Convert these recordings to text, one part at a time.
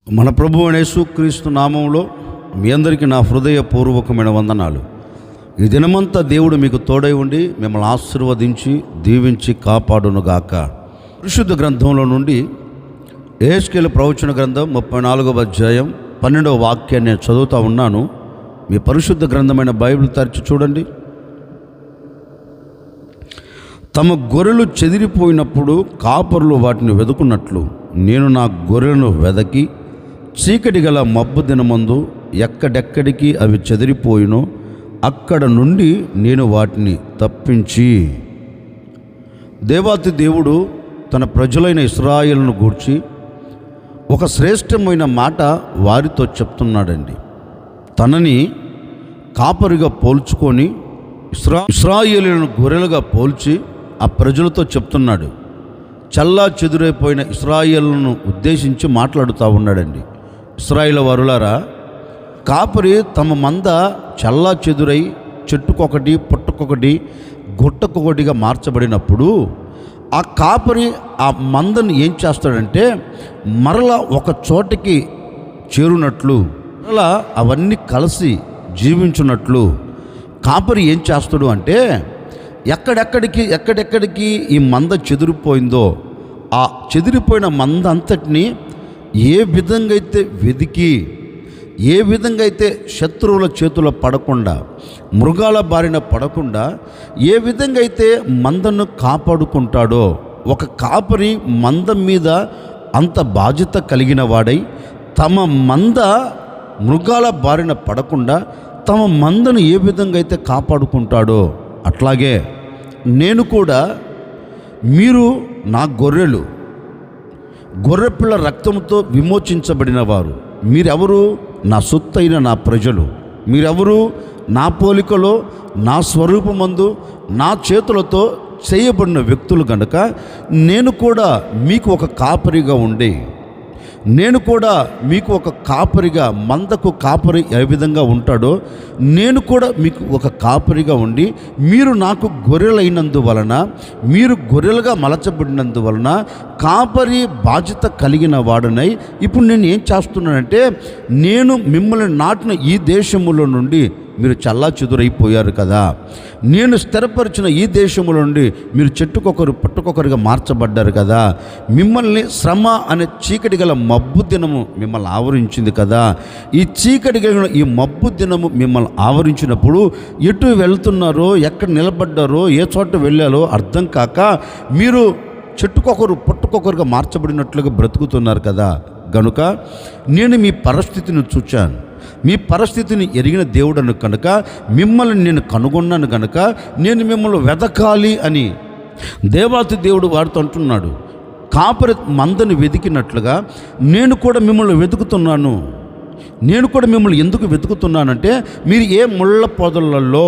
మన ప్రభువు యేసుక్రీస్తు నామంలో మీ అందరికీ నా హృదయపూర్వకమైన వందనాలు. ఈ దినమంతా దేవుడు మీకు తోడై ఉండి మిమ్మల్ని ఆశీర్వదించి దీవించి కాపాడునుగాక. పరిశుద్ధ గ్రంథంలో నుండి యెహెజ్కేలు ప్రవచన గ్రంథం 34వ అధ్యాయం 12వ వాక్యాన్ని నేను చదువుతూ ఉన్నాను. మీ పరిశుద్ధ గ్రంథమైన బైబిల్ తెరిచి చూడండి. తమ గొర్రెలు చెదిరిపోయినప్పుడు కాపరులు వాటిని వెదుకున్నట్లు నేను నా గొర్రెలను వెదకి చీకటి గల మబ్బు దినమందు ఎక్కడెక్కడికి అవి చెదిరిపోయినో అక్కడ నుండి నేను వాటిని తప్పించి. దేవాతి దేవుడు తన ప్రజలైన ఇశ్రాయేలును గూర్చి ఒక శ్రేష్టమైన మాట వారితో చెప్తున్నాడండి. తనని కాపరిగా పోల్చుకొని ఇశ్రాయేలును గొర్రెలుగా పోల్చి ఆ ప్రజలతో చెప్తున్నాడు. చల్లా చెదురైపోయిన ఇశ్రాయేలును ఉద్దేశించి మాట్లాడుతూ ఉన్నాడండి. ఇశ్రాయేలు వారులారా, కాపరి తమ మంద చల్లా చెదురై చెట్టుకొకటి పుట్టకొకటి గుట్టకొకటిగా మార్చబడినప్పుడు ఆ కాపరి ఆ మందని ఏం చేస్తాడంటే మరలా ఒక చోటికి చేరునట్లు, మరలా అవన్నీ కలిసి జీవించున్నట్లు కాపరి ఏం చేస్తాడు అంటే ఎక్కడెక్కడికి ఈ మంద చెదిరిపోయిందో ఆ చెదిరిపోయిన మంద అంతటిని ఏ విధంగా అయితే వెదికి, ఏ విధంగా అయితే శత్రువుల చేతుల్లో పడకుండా, మృగాల బారిన పడకుండా ఏ విధంగా అయితే మందను కాపాడుకుంటాడో, ఒక కాపరి మంద మీద అంత బాధ్యత కలిగిన వాడై తమ మంద మృగాల బారిన పడకుండా తమ మందను ఏ విధంగా అయితే కాపాడుకుంటాడో అట్లాగే నేను కూడా, మీరు నా గొర్రెలు, గొర్రెపిల్ల రక్తంతో విమోచించబడిన వారు, మీరెవరు? నా సొత్తైన నా ప్రజలు, మీరెవరు? నా పోలికలో నా స్వరూపమందు నా చేతులతో చేయబడిన వ్యక్తులు గనుక నేను కూడా మీకు ఒక కాపరిగా ఉండి, నేను కూడా మీకు ఒక కాపరిగా, మందకు కాపరి ఏ విధంగా ఉంటాడో నేను కూడా మీకు ఒక కాపరిగా ఉండి, మీరు నాకు గొర్రెలైనందువలన, మీరు గొర్రెలుగా మలచబడినందువలన కాపరి బాధ్యత కలిగిన వాడనై ఇప్పుడు నేను ఏం చేస్తున్నానంటే, నేను మిమ్మల్ని నాటిన ఈ దేశములో నుండి మీరు చల్లా చెదురైపోయారు కదా, నేను స్థిరపరిచిన ఈ దేశంలో నుండి మీరు చెట్టుకొకరు పుట్టుకొకరుగా మార్చబడ్డారు కదా, మిమ్మల్ని శ్రమ అనే చీకటి గల మబ్బు దినము మిమ్మల్ని ఆవరించింది కదా, ఈ చీకటి గల ఈ మబ్బు దినము మిమ్మల్ని ఆవరించినప్పుడు ఎటు వెళ్తున్నారో, ఎక్కడ నిలబడ్డారో, ఏ చోట వెళ్ళారో అర్థం కాక మీరు చెట్టుకొకరు పుట్టుకొకరుగా మార్చబడినట్లుగా బ్రతుకుతున్నారు కదా, గనుక నేను మీ పరిస్థితిని చూచాను, మీ పరిస్థితిని ఎరిగిన దేవుడను కనుక మిమ్మల్ని నేను కనుగొన్నాను కనుక నేను మిమ్మల్ని వెతకాలి అని దేవాతి దేవుడు వారితో అంటున్నాడు. కాపరి మందని వెతికినట్లుగా నేను కూడా మిమ్మల్ని వెతుకుతున్నాను. నేను కూడా మిమ్మల్ని ఎందుకు వెతుకుతున్నానంటే, మీరు ఏ ముళ్ళ పొదలలో,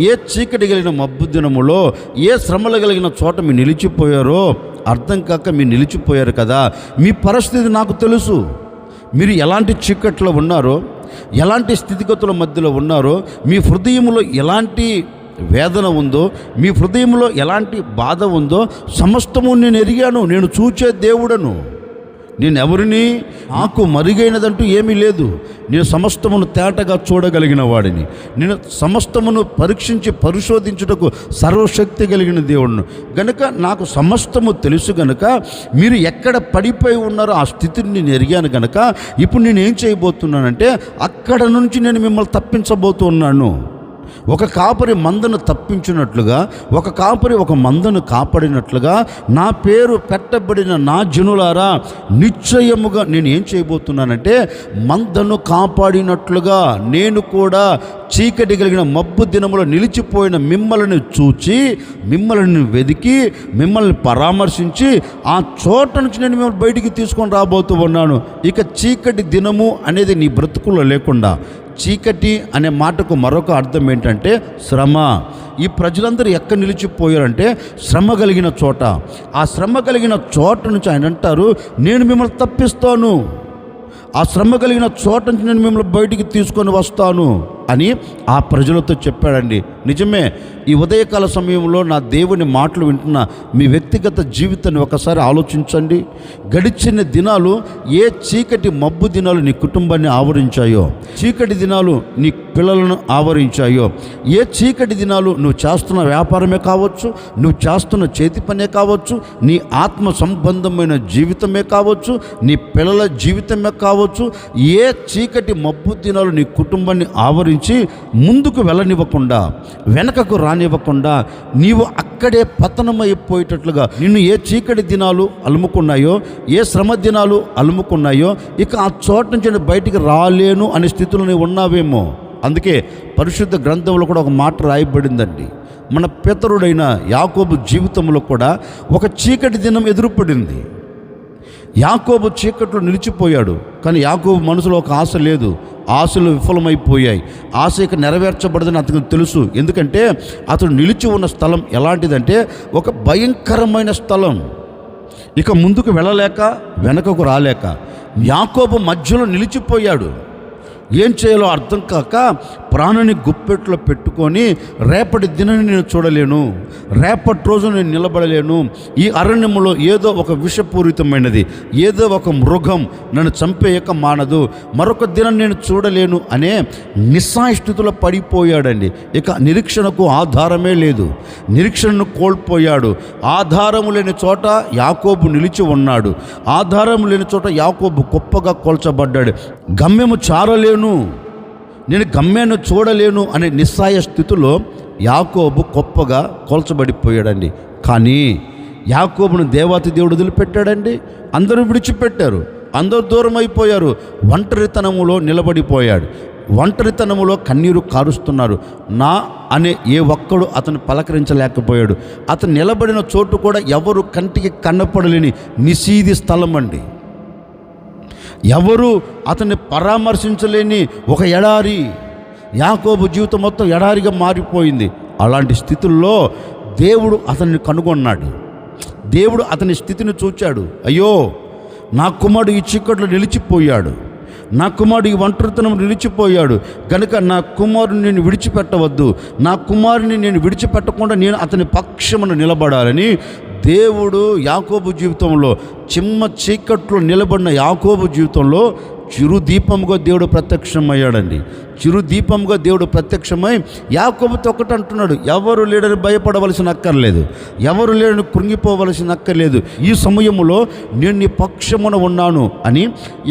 ఏ చీకటి కలిగిన మబ్బు దినములో, ఏ శ్రమలు కలిగిన చోట మీరు నిలిచిపోయారో అర్థం కాక మీరు నిలిచిపోయారు కదా. మీ పరిస్థితి నాకు తెలుసు. మీరు ఎలాంటి చీకట్లో ఉన్నారో, ఎలాంటి స్థితిగతుల మధ్యలో ఉన్నారో, మీ హృదయంలో ఎలాంటి వేదన ఉందో, మీ హృదయంలో ఎలాంటి బాధ ఉందో సమస్తము నేను ఎరిగాను. నేను చూచే దేవుడను. నేను ఎవరిని? నాకు మరుగైనదంటూ ఏమీ లేదు. నేను సమస్తమును తేటగా చూడగలిగిన వాడిని. నేను సమస్తమును పరీక్షించి పరిశోధించుటకు సర్వశక్తి కలిగిన దేవుడును గనుక నాకు సమస్తము తెలుసు. గనుక మీరు ఎక్కడ పడిపోయి ఉన్నారో ఆ స్థితిని నేను ఎరిగాను గనుక ఇప్పుడు నేను ఏం చేయబోతున్నానంటే అక్కడ నుంచి నేను మిమ్మల్ని తప్పించబోతున్నాను. ఒక కాపరి మందను తప్పించినట్లుగా, ఒక కాపరి ఒక మందను కాపాడినట్లుగా నా పేరు పెట్టబడిన నా జనులారా, నిశ్చయముగా నేను ఏం చేయబోతున్నానంటే మందను కాపాడినట్లుగా నేను కూడా చీకటి కలిగిన మబ్బు దినములో నిలిచిపోయిన మిమ్మల్ని చూచి, మిమ్మల్ని వెదికి, మిమ్మల్ని పరామర్శించి ఆ చోట నుంచి నేను మిమ్మల్ని బయటికి తీసుకొని రాబోతూ ఉన్నాను. ఇక చీకటి దినము అనేది నీ బ్రతుకుల్లో లేకుండా, చీకటి అనే మాటకు మరొక అర్థం ఏంటంటే శ్రమ. ఈ ప్రజలందరూ ఎక్కడ నిలిచిపోయారంటే శ్రమ కలిగిన చోట. ఆ శ్రమ కలిగిన చోట నుంచి ఆయన అంటారు, నేను మిమ్మల్ని తప్పిస్తాను, ఆ శ్రమ కలిగిన చోట నుంచి నేను మిమ్మల్ని బయటికి తీసుకొని వస్తాను అని ఆ ప్రజలతో చెప్పాడండి. నిజమే. ఈ ఉదయకాల సమయంలో నా దేవుని మాటలు వింటున్న మీ వ్యక్తిగత జీవితాన్ని ఒకసారి ఆలోచించండి. గడిచిన దినాలు ఏ చీకటి మబ్బు దినాలు నీ కుటుంబాన్ని ఆవరించాయో, చీకటి దినాలు నీ పిల్లలను ఆవరించాయో, ఏ చీకటి దినాలు నువ్వు చేస్తున్న వ్యాపారమే కావచ్చు, నువ్వు చేస్తున్న చేతి పనే కావచ్చు, నీ ఆత్మ సంబంధమైన జీవితమే కావచ్చు, నీ పిల్లల జీవితమే కావచ్చు, ఏ చీకటి మబ్బు దినాలు నీ కుటుంబాన్ని ఆవరించి ముందుకు వెళ్ళనివ్వకుండా, వెనకకు రానివ్వకుండా, నీవు అక్కడే పతనమైపోయేటట్లుగా నిన్ను ఏ చీకటి దినాలు అలుముకున్నాయో, ఏ శ్రమ దినాలు అలుముకున్నాయో, ఇక ఆ చోట నుంచి బయటికి రాలేను అనే స్థితిలో నీవు ఉన్నావేమో. అందుకే పరిశుద్ధ గ్రంథంలో కూడా ఒక మాట రాయబడిందండి. మన పితరుడైన యాకోబు జీవితంలో కూడా ఒక చీకటి దినం ఎదురుపడింది. యాకోబు చీకట్లో నిలిచిపోయాడు. కానీ యాకోబు మనసులో ఒక ఆశ లేదు. ఆశలు విఫలమైపోయాయి. ఆశ ఇక నెరవేర్చబడదని అతనికి తెలుసు. ఎందుకంటే అతడు నిలిచి ఉన్న స్థలం ఎలాంటిదంటే ఒక భయంకరమైన స్థలం. ఇక ముందుకు వెళ్ళలేక, వెనకకు రాలేక యాకోబు మధ్యలో నిలిచిపోయాడు. ఏం చేయాలో అర్థం కాక ప్రాణాన్ని గుప్పెట్లో పెట్టుకొని రేపటి దినాన్ని నేను చూడలేను, రేపటి రోజు నేను నిలబడలేను, ఈ అరణ్యంలో ఏదో ఒక విషపూరితమైనది, ఏదో ఒక మృగం నన్ను చంపేయక మానదు, మరొక దినం నేను చూడలేను అనే నిస్సాయిస్థితిలో పడిపోయాడండి. ఇక నిరీక్షణకు ఆధారమే లేదు. నిరీక్షణను కోల్పోయాడు. ఆధారము లేని చోట యాకోబు నిలిచి ఉన్నాడు. ఆధారం లేని చోట యాకోబు గొప్పగా కోల్చబడ్డాడు. గమ్యము చారలేను, నేను గమ్యాన్ని చూడలేను అనే నిస్సాయ స్థితిలో యాకోబు గొప్పగా కోల్చబడిపోయాడండి. కానీ యాకోబును దేవాతి దేవుడు వదిలిపెట్టాడండి. అందరూ విడిచిపెట్టారు, అందరూ దూరం అయిపోయారు. ఒంటరితనములో నిలబడిపోయాడు. ఒంటరితనములో కన్నీరు కారుస్తున్నారు. నా అనే ఏ ఒక్కడు అతను పలకరించలేకపోయాడు. అతను నిలబడిన చోటు కూడా ఎవరు కంటికి కన్నపడలేని నిషీది స్థలం అండి. ఎవరు అతన్ని పరామర్శించలేని ఒక ఎడారి. యాకోబు జీవితం మొత్తం ఎడారిగా మారిపోయింది. అలాంటి స్థితుల్లో దేవుడు అతన్ని కనుగొన్నాడు. దేవుడు అతని స్థితిని చూచాడు. అయ్యో, నా కుమారుడు ఈ చీకట్లో నిలిచిపోయాడు, నా కుమారుడు ఈ ఒంటరితనం నిలిచిపోయాడు, కనుక నా కుమారుని నేను విడిచిపెట్టవద్దు, నా కుమారుని నేను విడిచిపెట్టకుండా నేను అతని పక్షమును నిలబడాలని దేవుడు యాకోబు జీవితంలో, చిమ్మ చీకట్లో నిలబడిన యాకోబు జీవితంలో చిరుదీపముగా దేవుడు ప్రత్యక్షమయ్యాడండి. చిరుదీపముగా దేవుడు ప్రత్యక్షమై యాకోబుతో ఒకటి అంటున్నాడు, ఎవరు లేడని భయపడవలసిన అక్కర్లేదు, ఎవరు లేడని కృంగిపోవలసిన అక్కర్లేదు, ఈ సమయంలో నేను నీ పక్షమున ఉన్నాను అని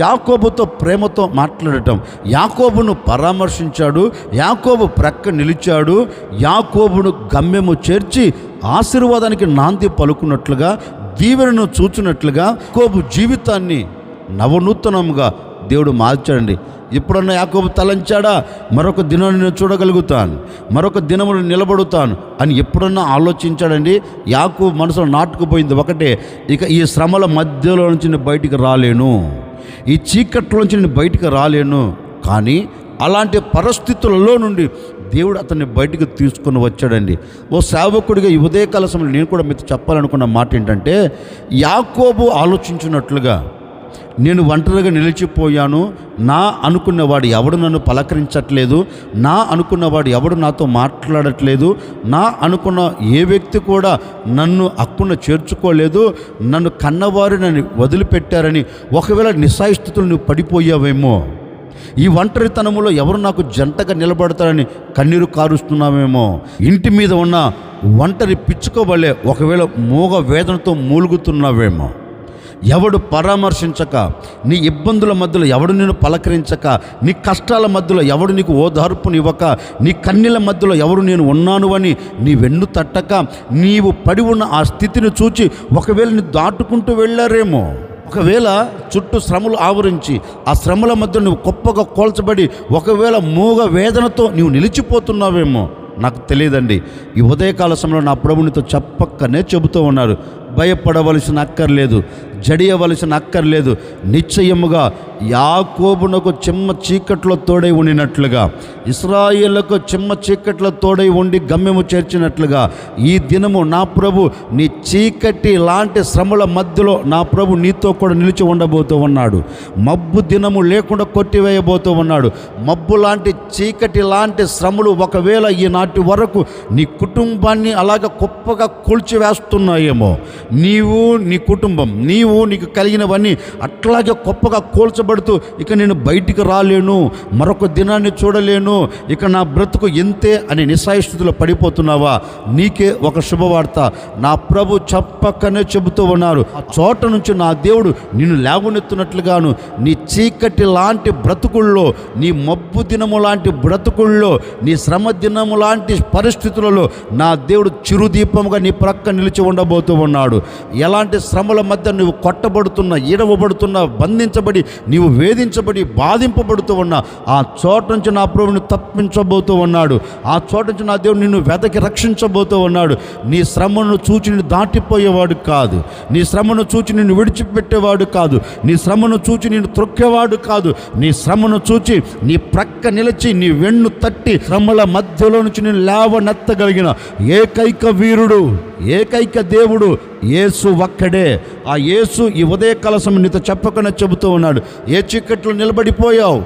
యాకోబుతో ప్రేమతో మాట్లాడటం. యాకోబును పరామర్శించాడు, యాకోబు ప్రక్క నిలిచాడు, యాకోబును గమ్యము చేర్చి ఆశీర్వాదానికి నాంది పలుకున్నట్లుగా, దీవెనను చూచినట్లుగా యాకోబు జీవితాన్ని నవనూతనంగా దేవుడు మార్చాడండి. ఎప్పుడన్నా యాకోబు తలంచాడా, మరొక దినాన్ని నేను చూడగలుగుతాను, మరొక దినమును నిలబడుతాను అని ఎప్పుడన్నా ఆలోచించాడండి? యాకోబు మనసులో నాటుకుపోయింది ఒకటే, ఇక ఈ శ్రమల మధ్యలో నుంచి నేను బయటికి రాలేను, ఈ చీకట్లో నుంచి నేను బయటికి రాలేను. కానీ అలాంటి పరిస్థితులలో నుండి దేవుడు అతన్ని బయటికి తీసుకొని వచ్చాడండి. ఓ సేవకుడిగా ఈ ఉదయకాల సమయంలో నేను కూడా మీతో చెప్పాలనుకున్న మాట ఏంటంటే, యాకోబు ఆలోచించినట్లుగా నేను ఒంటరిగా నిలిచిపోయాను, నా అనుకున్నవాడు ఎవడు నన్ను పలకరించట్లేదు, నా అనుకున్నవాడు ఎవడు నాతో మాట్లాడట్లేదు, నా అనుకున్న ఏ వ్యక్తి కూడా నన్ను హక్కున చేర్చుకోలేదు, నన్ను కన్నవారు నన్ను వదిలిపెట్టారని ఒకవేళ నిస్సాయిస్థితులు నువ్వు పడిపోయావేమో, ఈ ఒంటరితనములో ఎవరు నాకు జంటగా నిలబడతారని కన్నీరు కారుస్తున్నావేమో, ఇంటి మీద ఉన్న ఒంటరి పిచ్చుకోవలే ఒకవేళ మూగ వేదనతో మూలుగుతున్నావేమో, ఎవడు పరామర్శించక, నీ ఇబ్బందుల మధ్యలో ఎవడు నిన్ను పలకరించక, నీ కష్టాల మధ్యలో ఎవడు నీకు ఓదార్పునివ్వక, నీ కన్నీళ్ళ మధ్యలో ఎవరు నేను ఉన్నాను అని నీ వెన్ను తట్టక, నీవు పడి ఉన్న ఆ స్థితిని చూచి ఒకవేళ నీ దాటుకుంటూ వెళ్ళారేమో, ఒకవేళ చుట్టూ శ్రమలు ఆవరించి ఆ శ్రమల మధ్య నువ్వు గొప్పగా కోల్చబడి ఒకవేళ మూగ వేదనతో నీవు నిలిచిపోతున్నావేమో, నాకు తెలియదండి. ఈ ఉదయకాల సమయంలో నా ప్రభునితో చెప్పక్కనే చెబుతూ ఉన్నారు, భయపడవలసిన అక్కర్లేదు, జడియవలసిన అక్కర్లేదు. నిశ్చయముగా యాకోబునకు చిమ్మ చీకట్లో తోడై ఉండినట్లుగా, ఇశ్రాయేలుకు చిమ్మ చీకట్లో తోడై ఉండి గమ్యము చేర్చినట్లుగా ఈ దినము నా ప్రభు నీ చీకటి లాంటి శ్రమల మధ్యలో నా ప్రభు నీతో కూడా నిలిచి ఉండబోతూ ఉన్నాడు. మబ్బు దినము లేకుండా కొట్టివేయబోతూ ఉన్నాడు. మబ్బు లాంటి చీకటి లాంటి శ్రమలు ఒకవేళ ఈనాటి వరకు నీ కుటుంబాన్ని అలాగ గొప్పగా కూల్చివేస్తున్నాయేమో, నీవు నీ కుటుంబం నీకు కలిగినవన్నీ అట్లాగే గొప్పగా కూల్చబడుతూ ఇక నేను బయటికి రాలేను, మరొక దినాన్ని చూడలేను, ఇక నా బ్రతుకు ఎంతే అని నిస్సాయస్థితిలో పడిపోతున్నావా? నీకే ఒక శుభవార్త నా ప్రభు చెప్పకనే చెబుతూ ఉన్నారు. ఆ చోట నుంచి నా దేవుడు నిన్ను లేవనెత్తున్నట్లుగాను నీ చీకటి లాంటి బ్రతుకుల్లో, నీ మబ్బు దినము లాంటి బ్రతుకుల్లో, నీ శ్రమ దినము లాంటి పరిస్థితులలో నా దేవుడు చిరుదీపముగా నీ ప్రక్క నిలిచి ఉండబోతూ ఉన్నాడు. ఎలాంటి శ్రమల మధ్య నువ్వు కొట్టబడుతున్నా, ఈడవబడుతున్నా, బంధించబడి నీవు వేధించబడి బాధింపబడుతూ ఉన్నా ఆ చోట నుంచి నా ప్రభువుని తప్పించబోతూ ఉన్నాడు. ఆ చోట నుంచి నా దేవుడు నిన్ను వెదకి రక్షించబోతూ ఉన్నాడు. నీ శ్రమను చూచి నిన్ను దాటిపోయేవాడు కాదు, నీ శ్రమను చూచి నిన్ను విడిచిపెట్టేవాడు కాదు, నీ శ్రమను చూచి నిన్ను త్రొక్కేవాడు కాదు. నీ శ్రమను చూచి నీ ప్రక్క నిలిచి నీ వెన్ను తట్టి శ్రమల మధ్యలో నుంచి నేను లేవనెత్తగలిగిన ఏకైక వీరుడు, ఏకైక దేవుడు యేసు ఒక్కడే. ఆ యేసు ఈ ఉదయకాల సమయం నీతో చెప్పకనే చెబుతూ ఉన్నాడు. ఏ చీకట్లో నిలబడిపోయావు,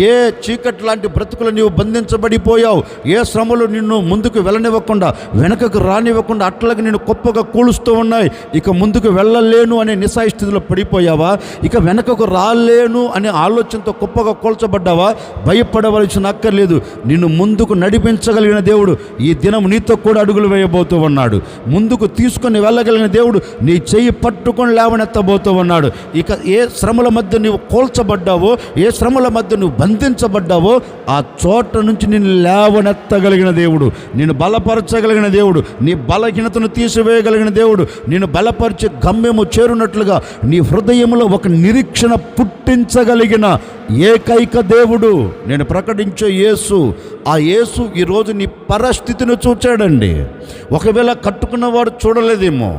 ఏ చీకటి లాంటి బ్రతుకులు నీవు బంధించబడిపోయావు, ఏ శ్రమలు నిన్ను ముందుకు వెళ్ళనివ్వకుండా వెనకకు రానివ్వకుండా అట్లాగే నిన్ను గొప్పగా కూలుస్తూ ఉన్నాయి. ఇక ముందుకు వెళ్ళలేను అనే నిస్సాయ స్థితిలో పడిపోయావా? ఇక వెనకకు రాలేను అనే ఆలోచనతో గొప్పగా కూల్చబడ్డావా? భయపడవలసిన అక్కర్లేదు. నిన్ను ముందుకు నడిపించగలిగిన దేవుడు ఈ దినం నీతో కూడా అడుగులు వేయబోతూ ఉన్నాడు. ముందుకు తీసుకొని వెళ్ళగలిగిన దేవుడు నీ చెయ్యి పట్టుకొని లేవనెత్తబోతూ ఉన్నాడు. ఇక ఏ శ్రమల మధ్య నువ్వు కోల్చబడ్డావో, ఏ శ్రమల మధ్య నువ్వు బంధించబడ్డావో ఆ చోట నుంచి నిన్ను లేవనెత్తగలిగిన దేవుడు, నిన్ను బలపరచగలిగిన దేవుడు, నీ బలహీనతను తీసివేయగలిగిన దేవుడు, నిన్ను బలపరిచి గమ్యము చేరునట్లుగా నీ హృదయంలో ఒక నిరీక్షణ పుట్టించగలిగిన ఏకైక దేవుడు నేను ప్రకటించే యేసు. ఆ యేసు ఈరోజు నీ పరిస్థితిని చూచాడండి. ఒకవేళ కట్టుకున్నవారు చూడలేదేమో,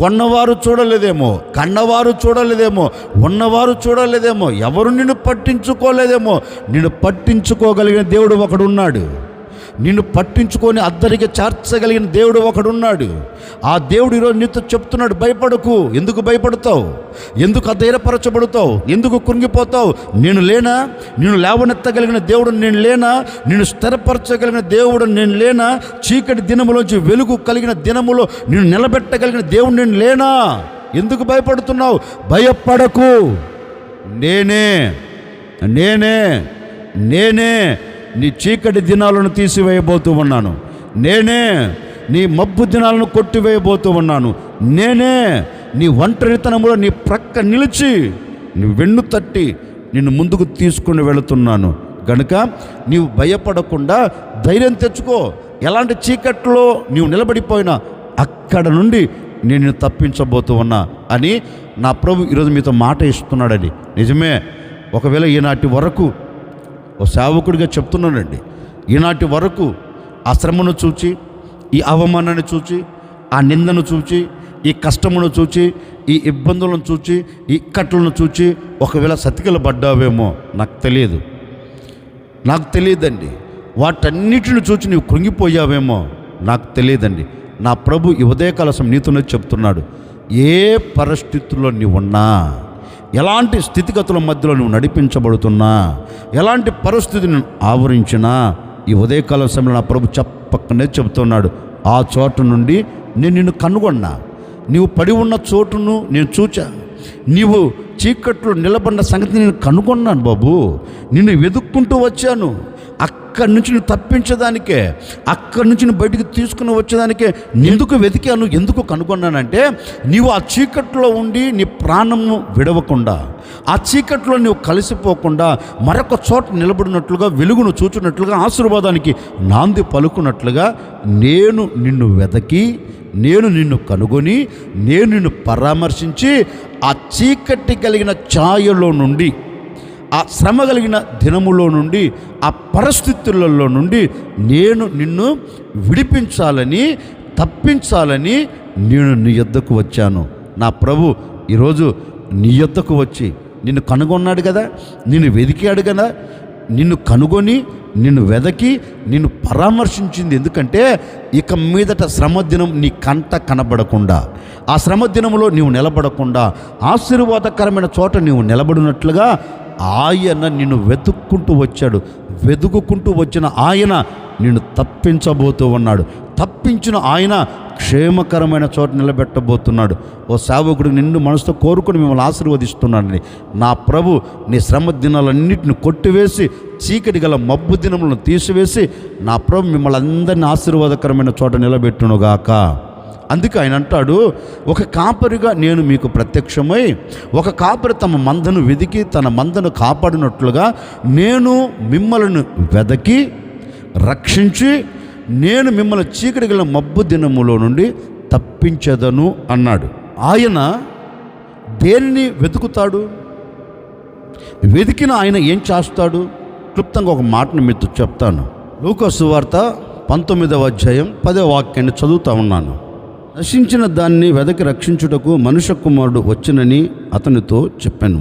కొన్నవారు చూడలేదేమో, కన్నవారు చూడలేదేమో, ఉన్నవారు చూడలేదేమో, ఎవరు నిన్ను పట్టించుకోలేదేమో, నిన్ను పట్టించుకోగలిగిన దేవుడు ఒకడున్నాడు. నిన్ను పట్టించుకొని అద్దరికి చేర్చగలిగిన దేవుడు ఒకడున్నాడు. ఆ దేవుడు ఈరోజు నీతో చెప్తున్నాడు, భయపడకు. ఎందుకు భయపడతావు? ఎందుకు అధైర్యపరచబడతావు? ఎందుకు కృంగిపోతావు? నేను లేనా? నిన్ను లేవనెత్తగలిగిన దేవుడు నేను లేనా? నిన్ను స్థిరపరచగలిగిన దేవుడు నేను లేనా? చీకటి దినములోంచి వెలుగు కలిగిన దినములో నిన్ను నిలబెట్టగలిగిన దేవుడు నేను లేనా? ఎందుకు భయపడుతున్నావు? భయపడకు. నేనే నేనే నేనే నీ చీకటి దినాలను తీసివేయబోతూ ఉన్నాను. నేనే నీ మబ్బు దినాలను కొట్టివేయబోతూ ఉన్నాను. నేనే నీ ఒంటరితనములో నీ ప్రక్క నిలిచి నీ వెన్ను తట్టి నిన్ను ముందుకు తీసుకుని వెళుతున్నాను. గనుక నీవు భయపడకుండా ధైర్యం తెచ్చుకో. ఎలాంటి చీకట్లో నీవు నిలబడిపోయినా అక్కడ నుండి నేను తప్పించబోతూ ఉన్నా అని నా ప్రభు ఈరోజు మీతో మాట ఇస్తున్నాడని. నిజమే. ఒకవేళ ఈనాటి వరకు ఓ సేవకుడిగా చెప్తున్నానండి, ఈనాటి వరకు ఆ శ్రమను చూచి, ఈ అవమానాన్ని చూచి, ఆ నిందను చూచి, ఈ కష్టమును చూచి, ఈ ఇబ్బందులను చూచి, ఈ ఇక్కట్లను చూచి ఒకవేళ సతికిల పడ్డావేమో నాకు తెలియదండి. వాటన్నిటిని చూచి నీవు కృంగిపోయావేమో నాకు తెలియదండి. నా ప్రభు ఈ ఉదయకాల సమయం నీతోనే చెప్తున్నాడు, ఏ పరిస్థితుల్లో నీవున్నా, ఎలాంటి స్థితిగతుల మధ్యలో నువ్వు నడిపించబడుతున్నా, ఎలాంటి పరిస్థితిని ఆవరించినా ఈ ఉదయకాల సమయంలో నా ప్రభు చెప్పకనే చెబుతున్నాడు, ఆ చోటు నుండి నేను నిన్ను కనుగొన్నా. నీవు పడి ఉన్న చోటును నేను చూచా. నీవు చీకట్లో నిలబడిన సంగతి నేను కనుగొన్నాను బాబు. నిన్ను వెతుక్కుంటూ వచ్చాను. అక్కడి నుంచి నువ్వు తప్పించడానికే, అక్కడి నుంచి నువ్వు బయటికి తీసుకుని వచ్చేదానికే ఎందుకు వెతికాను, ఎందుకు కనుగొన్నానంటే నీవు ఆ చీకట్లో ఉండి నీ ప్రాణము విడవకుండా, ఆ చీకట్లో నువ్వు కలిసిపోకుండా మరొక చోట నిలబడినట్లుగా, వెలుగును చూచున్నట్లుగా, ఆశీర్వాదానికి నాంది పలుకున్నట్లుగా నేను నిన్ను వెతకి, నేను నిన్ను కనుగొని, నేను నిన్ను పరామర్శించి ఆ చీకటి కలిగిన ఛాయలో నుండి, ఆ శ్రమ కలిగిన దినములో నుండి, ఆ పరిస్థితులలో నుండి నేను నిన్ను విడిపించాలని, తప్పించాలని నేను నీ యొద్దకు వచ్చాను. నా ప్రభు ఈరోజు నీ యొద్దకు వచ్చి నిన్ను కనుగొన్నాడు కదా, నిన్ను వెదికాడు కదా, నిన్ను కనుగొని నిన్ను వెదకి నిన్ను పరామర్శించింది. ఎందుకంటే ఇక మీదట శ్రమ దినం నీ కంట కనబడకుండా, ఆ శ్రమ దినంలో నీవు నిలబడకుండా ఆశీర్వాదకరమైన చోట నీవు నిలబడినట్లుగా ఆయన నిన్ను వెతుక్కుంటూ వచ్చాడు. వెతుక్కుంటూ వచ్చిన ఆయన నిన్ను తప్పించబోతూ ఉన్నాడు. తప్పించిన ఆయన క్షేమకరమైన చోట నిలబెట్టబోతున్నాడు. ఓ సేవకుడు నిన్ను మనసుతో కోరుకుని మిమ్మల్ని ఆశీర్వదిస్తున్నాడని. నా ప్రభు నీ శ్రమ దినాలన్నింటిని కొట్టివేసి చీకటి గల మబ్బు దినములను తీసివేసి నా ప్రభు మిమ్మల్ని అందరినీ ఆశీర్వాదకరమైన చోట నిలబెట్టునుగాక. అందుకే ఆయన అంటాడు, ఒక కాపరిగా నేను మీకు ప్రత్యక్షమై, ఒక కాపరి తమ మందను వెదికి తన మందను కాపాడినట్లుగా నేను మిమ్మల్ని వెదకి రక్షించి నేను మిమ్మల్ని చీకటి గల మబ్బు దినములో నుండి తప్పించదను అన్నాడు. ఆయన దేనిని వెతుకుతాడు? వెతికిన ఆయన ఏం చేస్తాడు? క్లుప్తంగా ఒక మాటను మీతో చెప్తాను. లూకా సువార్త 19వ అధ్యాయం 10వ వాక్యాన్ని చదువుతా ఉన్నాను. నశించిన దాన్ని వెదకి రక్షించుటకు మనుష్య కుమారుడు వచ్చునని అతనితో చెప్పాను.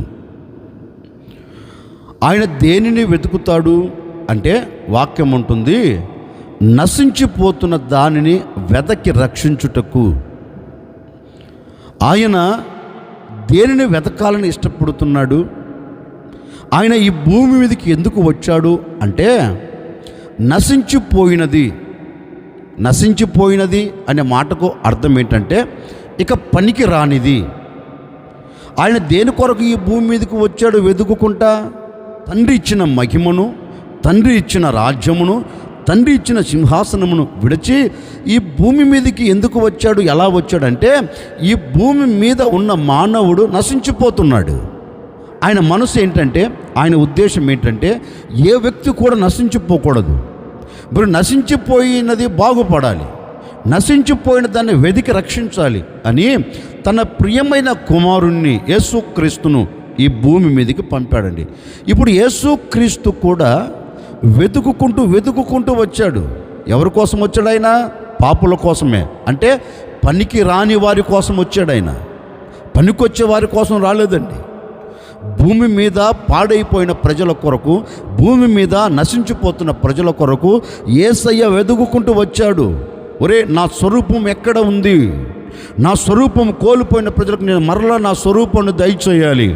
ఆయన దేనిని వెతుకుతాడు అంటే వాక్యం ఉంటుంది, నశించిపోతున్న దానిని వెదకి రక్షించుటకు. ఆయన దేనిని వెతకాలని ఇష్టపడుతున్నాడు? ఆయన ఈ భూమి మీదకి ఎందుకు వచ్చాడు అంటే నశించిపోయినది అనే మాటకు అర్థం ఏంటంటే ఇక పనికి రానిది. ఆయన దేని కొరకు ఈ భూమి మీదకి వచ్చాడు వెతుకుకుంటా? తండ్రి ఇచ్చిన మహిమను, తండ్రి ఇచ్చిన రాజ్యమును, తండ్రి ఇచ్చిన సింహాసనమును విడిచి ఈ భూమి మీదకి ఎందుకు వచ్చాడు? ఎలా వచ్చాడంటే ఈ భూమి మీద ఉన్న మానవుడు నశించిపోతున్నాడు. ఆయన మనసు ఏంటంటే, ఆయన ఉద్దేశం ఏంటంటే ఏ వ్యక్తి కూడా నశించిపోకూడదు. మరి నశించిపోయినది బాగుపడాలి, నశించిపోయిన దాన్ని వెదికి రక్షించాలి అని తన ప్రియమైన కుమారుణ్ణి యేసుక్రీస్తును ఈ భూమి మీదకి పంపాడండి. ఇప్పుడు యేసుక్రీస్తు కూడా వెతుకుకుంటూ వచ్చాడు. ఎవరి కోసం వచ్చాడు ఆయన? పాపుల కోసమే. అంటే పనికి రాని వారి కోసం వచ్చాడు ఆయన. పనికొచ్చే వారి కోసం రాలేదండి. భూమి మీద పాడైపోయిన ప్రజల కొరకు, భూమి మీద నశించిపోతున్న ప్రజల కొరకు యేసయ్య వెతుకుకుంటూ వచ్చాడు. ఒరే, నా స్వరూపం ఎక్కడ ఉంది? నా స్వరూపం కోల్పోయిన ప్రజలకు నేను మరలా నా స్వరూపాన్ని దయచేయాలి,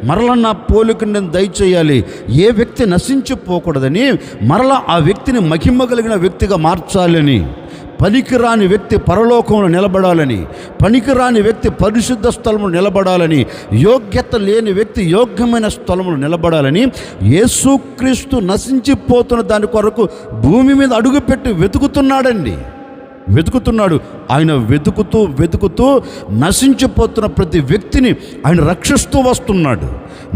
మరలా నా పోలికను నేను దయచేయాలి. ఏ వ్యక్తి నశించిపోకూడదని మరలా ఆ వ్యక్తిని మహిమ కలిగిన వ్యక్తిగా మార్చాలని, పనికిరాని వ్యక్తి పరలోకంలో నిలబడాలని, పనికిరాని వ్యక్తి పరిశుద్ధ స్థలములు నిలబడాలని, యోగ్యత లేని వ్యక్తి యోగ్యమైన స్థలములు నిలబడాలని యేసుక్రీస్తు నశించిపోతున్న దాని కొరకు భూమి మీద అడుగుపెట్టి వెతుకుతున్నాడు. ఆయన వెతుకుతూ నశించిపోతున్న ప్రతి వ్యక్తిని ఆయన రక్షిస్తూ వస్తున్నాడు.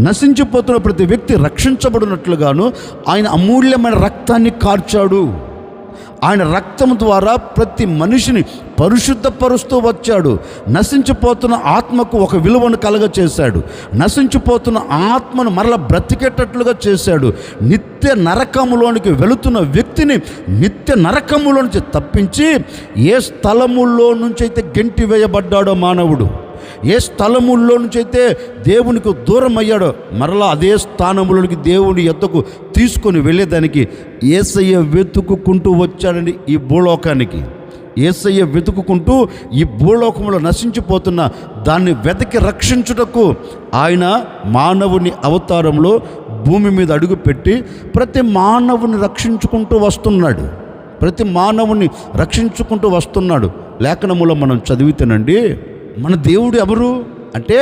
నశించిపోతున్న ప్రతి వ్యక్తి రక్షించబడినట్లుగాను ఆయన అమూల్యమైన రక్తాన్ని కార్చాడు. ఆయన రక్తం ద్వారా ప్రతి మనిషిని పరిశుద్ధపరుస్తూ వచ్చాడు. నశించిపోతున్న ఆత్మకు ఒక విలువను కలగచేశాడు. నశించిపోతున్న ఆత్మను మరల బ్రతికేటట్లుగా చేశాడు. నిత్య నరకములోనికి వెళుతున్న వ్యక్తిని నిత్య నరకములోంచి తప్పించి ఏ స్థలములో నుంచి అయితే గెంటి వేయబడ్డాడో మానవుడు, ఏ స్థలముల్లో నుంచి అయితే దేవునికి దూరం అయ్యాడో, మరలా అదే స్థానంలోనికి దేవుని యొద్దకు తీసుకొని వెళ్ళేదానికి యేసయ్య వెతుకుకుంటూ వచ్చాడండి ఈ భూలోకానికి. యేసయ్య వెతుకుకుంటూ ఈ భూలోకంలో నశించిపోతున్న దాన్ని వెతికి రక్షించుటకు ఆయన మానవుని అవతారంలో భూమి మీద అడుగుపెట్టి ప్రతి మానవుని రక్షించుకుంటూ వస్తున్నాడు. లేఖనములో మనం చదివితేనండి, మన దేవుడు ఎవరు అంటే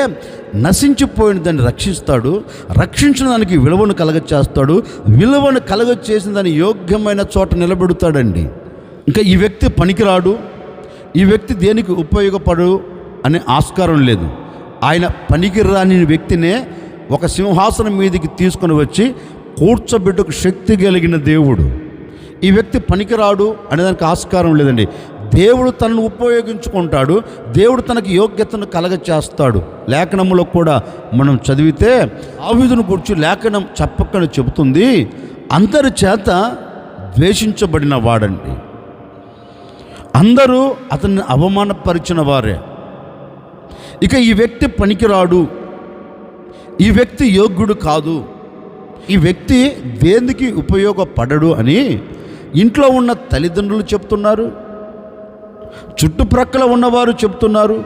నశించిపోయిన దాన్ని రక్షిస్తాడు, రక్షించిన దానికి విలువను కలగచేస్తాడు, విలువను కలగచేసిన దాన్ని యోగ్యమైన చోట నిలబెడతాడండి. ఇంకా ఈ వ్యక్తి పనికిరాడు, ఈ వ్యక్తి దేనికి ఉపయోగపడు అనే ఆస్కారం లేదు. ఆయన పనికిరాని వ్యక్తినే ఒక సింహాసనం మీదకి తీసుకొని వచ్చి కూర్చోబెట్టుకు శక్తి కలిగిన దేవుడు. ఈ వ్యక్తి పనికిరాడు అనేదానికి ఆస్కారం లేదండి. దేవుడు తనను ఉపయోగించుకుంటాడు, దేవుడు తనకి యోగ్యతను కలగచేస్తాడు. లేఖనంలో కూడా మనం చదివితే దావీదును గురించి లేఖనం చెప్పకనే చెబుతుంది, అందరి చేత ద్వేషించబడిన వాడండి, అందరూ అతన్ని అవమానపరిచిన వారే. ఇక ఈ వ్యక్తి పనికిరాడు ఈ వ్యక్తి యోగ్యుడు కాదు, ఈ వ్యక్తి దేనికి ఉపయోగపడడు అని ఇంట్లో ఉన్న తల్లిదండ్రులు చెప్తున్నారు, చుట్టుప్రక్కల ఉన్నవారు చెప్తున్నారు,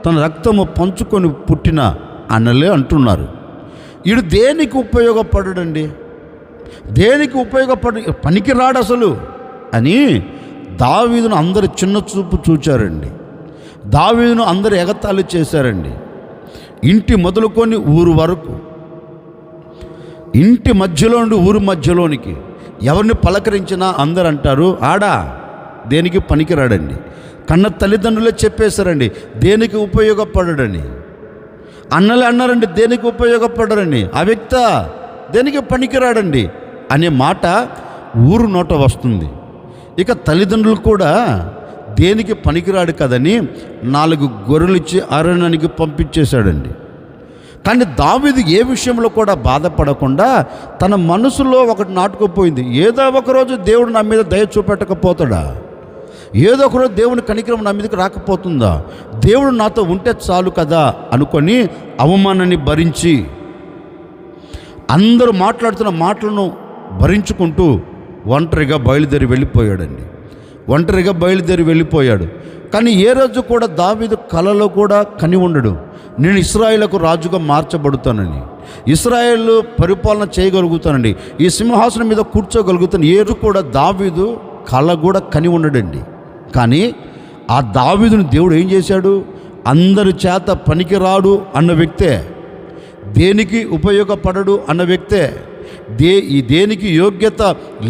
తన రక్తము పంచుకొని పుట్టిన అన్నలే అంటున్నారు. వీడు దేనికి ఉపయోగపడడండి, దేనికి పనికిరాడు అసలు అని దావీదును అందరు చిన్న చూపు చూచారండి. దావీదును అందరు ఎగతాళి చేశారండి. ఇంటి మొదలుకొని ఊరు వరకు, ఇంటి మధ్యలో నుండి ఊరు మధ్యలోనికి ఎవరిని పలకరించినా అందరు అంటారు, ఆడా దేనికి పనికిరాడండి. కన్న తల్లిదండ్రులే చెప్పేశారండి దేనికి ఉపయోగపడడని. అన్నలే అన్నారండి దేనికి ఉపయోగపడరని. ఆ వ్యక్తి దేనికి పనికిరాడండి అనే మాట ఊరు నోట వస్తుంది. ఇక తల్లిదండ్రులు కూడా దేనికి పనికిరాడు కదని 4 గొర్రెలిచ్చి అరణ్యానికి పంపించేశాడండి. కానీ దావీదు ఏ విషయంలో కూడా బాధపడకుండా తన మనసులో ఒకటి నాటుకుపోయింది, ఏదో ఒకరోజు దేవుడు నా మీద దయ చూపెట్టకపోతాడా, ఏదో ఒకరోజు దేవుని కనికరం నా మీదకి రాకపోతుందా, దేవుడు నాతో ఉంటే చాలు కదా అనుకొని అవమానాన్ని భరించి అందరూ మాట్లాడుతున్న మాటలను భరించుకుంటూ ఒంటరిగా బయలుదేరి వెళ్ళిపోయాడు. కానీ ఏ రోజు కూడా దావీదు కలలో కూడా కని ఉండడు, నేను ఇశ్రాయేలుకు రాజుగా మార్చబడుతానని, ఇశ్రాయేలు పరిపాలన చేయగలుగుతానండి, ఈ సింహాసనం మీద కూర్చోగలుగుతాను. ఏరు కూడా దావీదు కల కూడా కని ఉండడండి. కానీ ఆ దావీదుని దేవుడు ఏం చేశాడు, అందరి చేత పనికిరాడు అన్న వ్యక్తే, దేనికి ఉపయోగపడడు అన్న వ్యక్తే, దేనికి యోగ్యత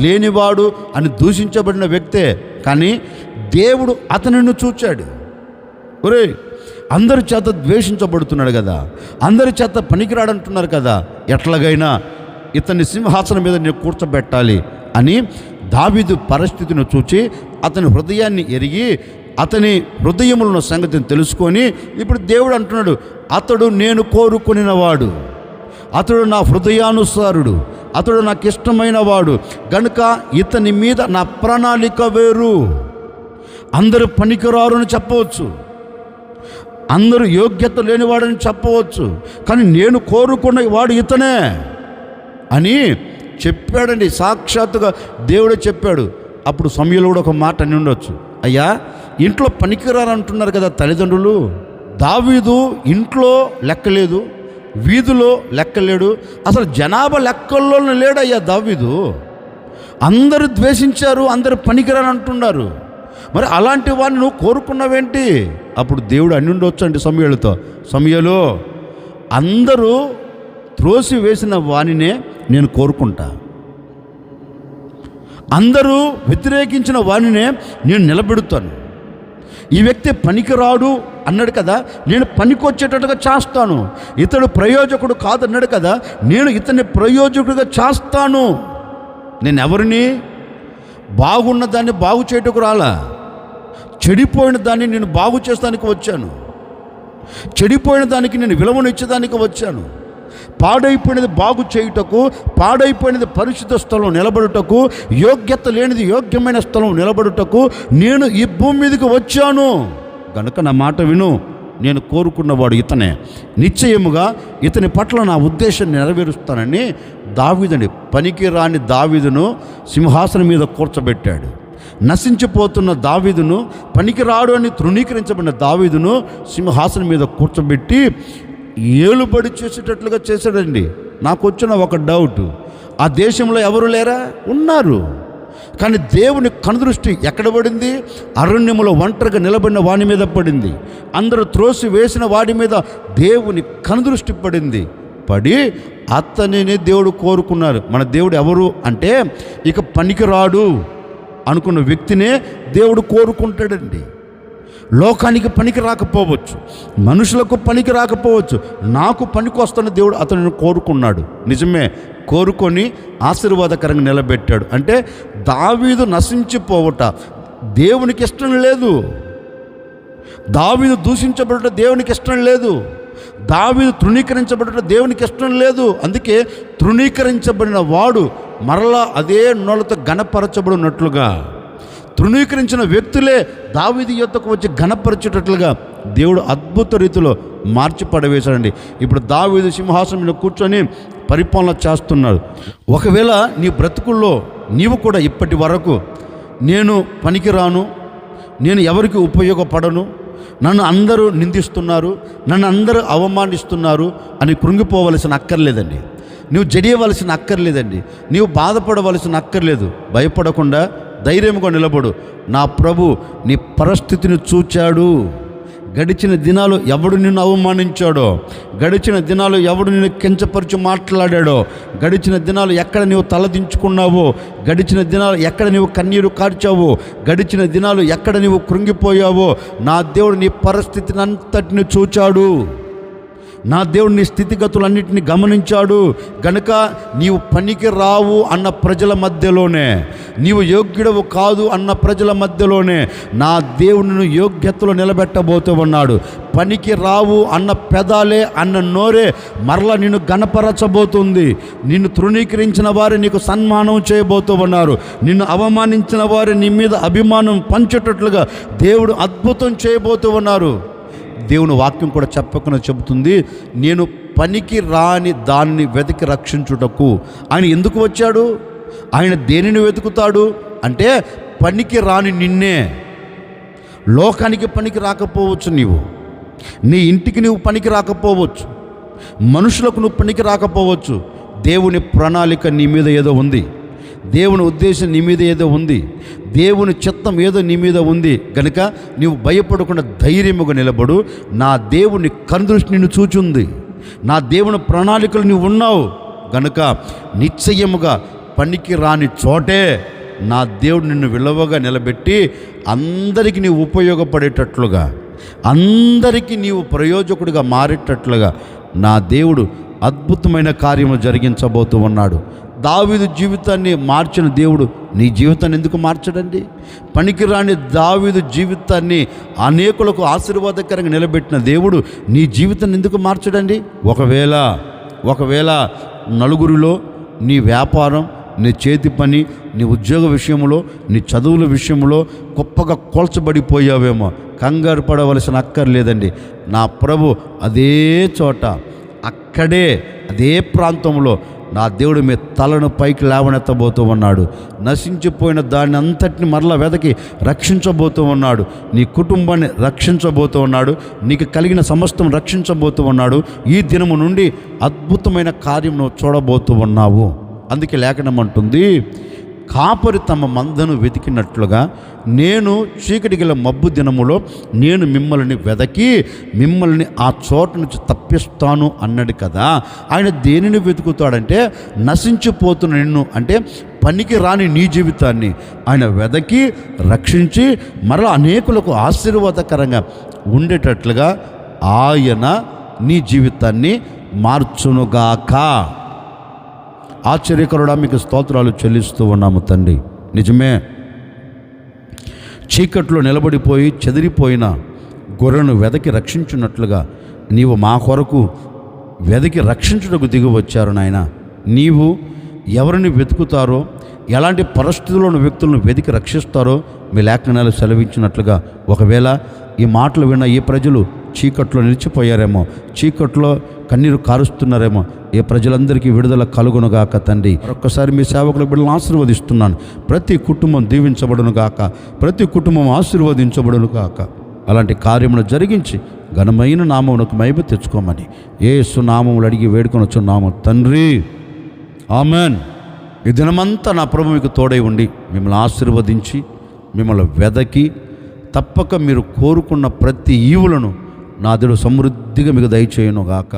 లేనివాడు అని దూషించబడిన వ్యక్తే. కానీ దేవుడు అతనిని చూచాడు. ఒరే అందరి చేత ద్వేషించబడుతున్నాడు కదా, అందరి చేత పనికిరాడంటున్నారు కదా, ఎట్లాగైనా ఇతన్ని సింహాసనం మీద నేను కూర్చోబెట్టాలి అని దావీదు పరిస్థితిని చూచి అతని హృదయాన్ని ఎరిగి అతని హృదయములను సంగతిని తెలుసుకొని ఇప్పుడు దేవుడు అంటున్నాడు, అతడు నేను కోరుకొనినవాడు, అతడు నా హృదయానుసారుడు, అతడు నాకు ఇష్టమైన వాడు గనుక ఇతని మీద నా ప్రణాళిక వేరు. అందరూ పనికిరారు అని చెప్పవచ్చు, అందరూ యోగ్యత లేనివాడని చెప్పవచ్చు, కానీ నేను కోరుకున్న వాడు ఇతనే అని చెప్పాడండి. సాక్షాత్తుగా దేవుడే చెప్పాడు. అప్పుడు సమయంలో కూడా ఒక మాట అని ఉండొచ్చు, అయ్యా ఇంట్లో పనికిరారు అంటున్నారు కదా తల్లిదండ్రులు, దావీదు ఇంట్లో లెక్కలేదు, వీధిలో లెక్కలేడు, అసలు జనాభా లెక్కల్లోనే లేడయ్యా దావీదు. అందరూ ద్వేషించారు, అందరూ పనికిరాని అంటున్నారు, మరి అలాంటి వాడిని నువ్వు కోరుకున్నావేంటి? అప్పుడు దేవుడు అని ఉండొచ్చు అండి సమూయేలుతో, అందరూ త్రోసి వేసిన వానినే నేను కోరుకుంటా, అందరూ వ్యతిరేకించిన వానినే నేను నిలబెడతాను. ఈ వ్యక్తి పనికిరాడు అన్నాడు కదా, నేను పనికొచ్చేటట్టుగా చేస్తాను. ఇతడు ప్రయోజకుడు కాదన్నాడు కదా, నేను ఇతన్ని ప్రయోజకుడిగా చేస్తాను. నేను ఎవరిని బాగున్న దాన్ని బాగు చేయటకు రాలా, చెడిపోయిన దాన్ని నేను బాగు చేస్తానికి వచ్చాను, చెడిపోయిన దానికి నేను విలువను ఇచ్చేదానికి వచ్చాను. పాడైపోయినది బాగు చేయుటకు, పాడైపోయినది పరిశుద్ధ స్థలం నిలబడుటకు, యోగ్యత లేనిది యోగ్యమైన స్థలం నిలబడుటకు నేను ఈ భూమి మీదకి వచ్చాను. కనుక నా మాట విను, నేను కోరుకున్నవాడు ఇతనే, నిశ్చయముగా ఇతని పట్ల నా ఉద్దేశాన్ని నెరవేరుస్తానని దావీదుని, పనికిరాని దావీదును సింహాసనం మీద కూర్చోబెట్టాడు. నశించిపోతున్న దావీదును, పనికిరాడు అని తృణీకరించబడిన దావీదును సింహాసనం మీద కూర్చోబెట్టి ఏలుబడి చేసేటట్లుగా చేశాడండి. నాకు వచ్చిన ఒక డౌట్, ఆ దేశంలో ఎవరు లేరా? ఉన్నారు. కానీ దేవుని కనుదృష్టి ఎక్కడ పడింది? అరణ్యములో ఒంటరిగా నిలబడిన వాడి మీద పడింది. అందరూ త్రోసి వేసిన వాడి మీద దేవుని కనుదృష్టి పడింది. పడి అతనిని దేవుడు కోరుకున్నారు. మన దేవుడు ఎవరు అంటే ఇక పనికిరాడు అనుకున్న వ్యక్తినే దేవుడు కోరుకుంటాడండి. లోకానికి పనికి రాకపోవచ్చు, మనుషులకు పనికి రాకపోవచ్చు, నాకు పనికి వస్తున్న దేవుడు అతనిని కోరుకున్నాడు. నిజమే, కోరుకొని ఆశీర్వాదకరంగా నిలబెట్టాడు. అంటే దావీదు నశించిపోవట దేవునికి ఇష్టం లేదు, దావీదు దూషించబడట దేవునికి ఇష్టం లేదు, దావీదు తృణీకరించబడట దేవునికి ఇష్టం లేదు. అందుకే తృణీకరించబడిన వాడు మరలా అదే నోళ్ళతో ఘనపరచబడినట్లుగా, తృణీకరించిన వ్యక్తులే దావీదు యొద్దకు వచ్చి ఘనపరచేటట్లుగా దేవుడు అద్భుత రీతిలో మార్చి పడవేశాడండి. ఇప్పుడు దావీదు సింహాసనం మీద కూర్చొని పరిపాలన చేస్తున్నాడు. ఒకవేళ నీ బ్రతుకుల్లో నీవు కూడా ఇప్పటి వరకు నేను పనికిరాను, నేను ఎవరికి ఉపయోగపడను, నన్ను అందరూ నిందిస్తున్నారు, నన్ను అందరూ అవమానిస్తున్నారు అని కృంగిపోవలసిన అక్కర్లేదండి. నువ్వు జడియవలసిన అక్కర్లేదండి. నీవు బాధపడవలసిన అక్కర్లేదు. భయపడకుండా ధైర్యంగా నిలబడు. నా ప్రభు నీ పరిస్థితిని చూచాడు. గడిచిన దినాలు ఎవడు నిన్ను అవమానించాడో, గడిచిన దినాలు ఎవడు నిన్ను కించపరిచి మాట్లాడాడో, గడిచిన దినాలు ఎక్కడ నీవు తలదించుకున్నావో, గడిచిన దినాలు ఎక్కడ నీవు కన్నీరు కార్చావో, గడిచిన దినాలు ఎక్కడ నీవు కృంగిపోయావో, నా దేవుడు నీ పరిస్థితిని అంతటిని చూచాడు. నా దేవుడు నీ స్థితిగతులన్నింటినీ గమనించాడు. గనుక నీవు పనికి రావు అన్న ప్రజల మధ్యలోనే, నీవు యోగ్యుడవు కాదు అన్న ప్రజల మధ్యలోనే నా దేవుడిని యోగ్యతలో నిలబెట్టబోతూ ఉన్నాడు. పనికి రావు అన్న పెదాలే, అన్న నోరే మరలా నిన్ను గణపరచబోతుంది. నిన్ను తృణీకరించిన వారు నీకు సన్మానం చేయబోతూ ఉన్నారు. నిన్ను అవమానించిన వారు నీ మీద అభిమానం పంచేటట్లుగా దేవుడు అద్భుతం చేయబోతూ ఉన్నారు. దేవుని వాక్యం కూడా చెప్పకుండా చెబుతుంది, నేను పనికి రాని దాన్ని వెతికి రక్షించుటకు. ఆయన ఎందుకు వచ్చాడు? ఆయన దేనిని వెతుకుతాడు అంటే పనికి రాని నిన్నే. లోకానికి పనికి రాకపోవచ్చు, నీవు నీ ఇంటికి నువ్వు పనికి రాకపోవచ్చు, మనుషులకు నువ్వు పనికి రాకపోవచ్చు. దేవుని ప్రణాళిక నీ మీద ఏదో ఉంది, దేవుని ఉద్దేశం నీ మీద ఏదో ఉంది, దేవుని చిత్తం ఏదో నీ మీద ఉంది. కనుక నీవు భయపడకుండా ధైర్యముగా నిలబడు. నా దేవుని కనుదృష్టి నిన్ను చూచుంది, నా దేవుని ప్రణాళికలు నీవు ఉన్నావు. కనుక నిశ్చయముగా పనికి రాని చోటే నా దేవుడు నిన్ను విలువగా నిలబెట్టి అందరికీ నీవు ఉపయోగపడేటట్లుగా, అందరికీ నీవు ప్రయోజకుడిగా మారేటట్లుగా నా దేవుడు అద్భుతమైన కార్యము జరిగించబోతూ ఉన్నాడు. దావీదు జీవితాన్ని మార్చిన దేవుడు నీ జీవితాన్ని ఎందుకు మార్చడండి? పనికిరాని దావీదు జీవితాన్ని అనేకులకు ఆశీర్వాదకరంగా నిలబెట్టిన దేవుడు నీ జీవితాన్ని ఎందుకు మార్చడండి? ఒకవేళ నలుగురిలో నీ వ్యాపారం, నీ చేతి పని, నీ ఉద్యోగ విషయంలో, నీ చదువుల విషయంలో గొప్పగా కోల్చబడిపోయావేమో, కంగారు పడవలసిన అక్కర్లేదండి. నా ప్రభు అదే చోట, అక్కడే, అదే ప్రాంతంలో నా దేవుడు మీ తలను పైకి లేవనెత్తబోతూ ఉన్నాడు. నశించిపోయిన దాన్ని అంతటిని మరలా వెదకి రక్షించబోతూ ఉన్నాడు. నీ కుటుంబాన్ని రక్షించబోతూ ఉన్నాడు. నీకు కలిగిన సమస్తం రక్షించబోతూ ఉన్నాడు. ఈ దినము నుండి అద్భుతమైన కార్యం నువ్వు చూడబోతూ ఉన్నావు. అందుకే లేఖనం అంటుంది, కాపరి తమ మందను వెతికినట్లుగా నేను చీకటి గల మబ్బు దినములో నేను మిమ్మల్ని వెదకి మిమ్మల్ని ఆ చోట నుంచి తప్పిస్తాను అన్నాడు కదా. ఆయన దేనిని వెతుకుతాడంటే నశించిపోతున్న నిన్ను, అంటే పనికి రాని నీ జీవితాన్ని ఆయన వెదకి రక్షించి మరలా అనేకులకు ఆశీర్వాదకరంగా ఉండేటట్లుగా ఆయన నీ జీవితాన్ని మార్చునుగాక. ఆశ్చర్యకరుడా, మీకు స్తోత్రాలు చెల్లిస్తూ ఉన్నాము తండ్రి. నిజమే, చీకట్లో నిలబడిపోయి చెదిరిపోయిన గొర్రెను వెదకి రక్షించున్నట్లుగా నీవు మా కొరకు వెదకి రక్షించుటకు దిగి వచ్చారు నాయన. నీవు ఎవరిని వెతుకుతారో, ఎలాంటి పరిస్థితుల్లోని వ్యక్తులను వెతికి రక్షిస్తారో మీ లేఖనాలు సెలవించినట్లుగా ఒకవేళ ఈ మాటలు విన్న ఈ ప్రజలు చీకట్లో నిలిచిపోయారేమో, చీకట్లో కన్నీరు కారుస్తున్నారేమో, ఏ ప్రజలందరికీ విడుదల కలుగునుగాక తండ్రి. మరొక్కసారి మీ సేవకుల బిడ్డలను ఆశీర్వదిస్తున్నాను. ప్రతి కుటుంబం దీవించబడును గాక, ప్రతి కుటుంబం ఆశీర్వదించబడును గాక. అలాంటి కార్యమును జరిగించి ఘనమైన నామమునకు మహిమ తెచ్చుకోమని యేసు నామములు అడిగి వేడుకొనొచ్చున్నాము తండ్రి, ఆమెన్. ఈ దినమంతా నా ప్రభు మీకు తోడై ఉండి మిమ్మల్ని ఆశీర్వదించి మిమ్మల్ని వెదకి తప్పక మీరు కోరుకున్న ప్రతి ఈవులను నా దేవుడు సమృద్ధిగా మీకు దయచేయును గాక.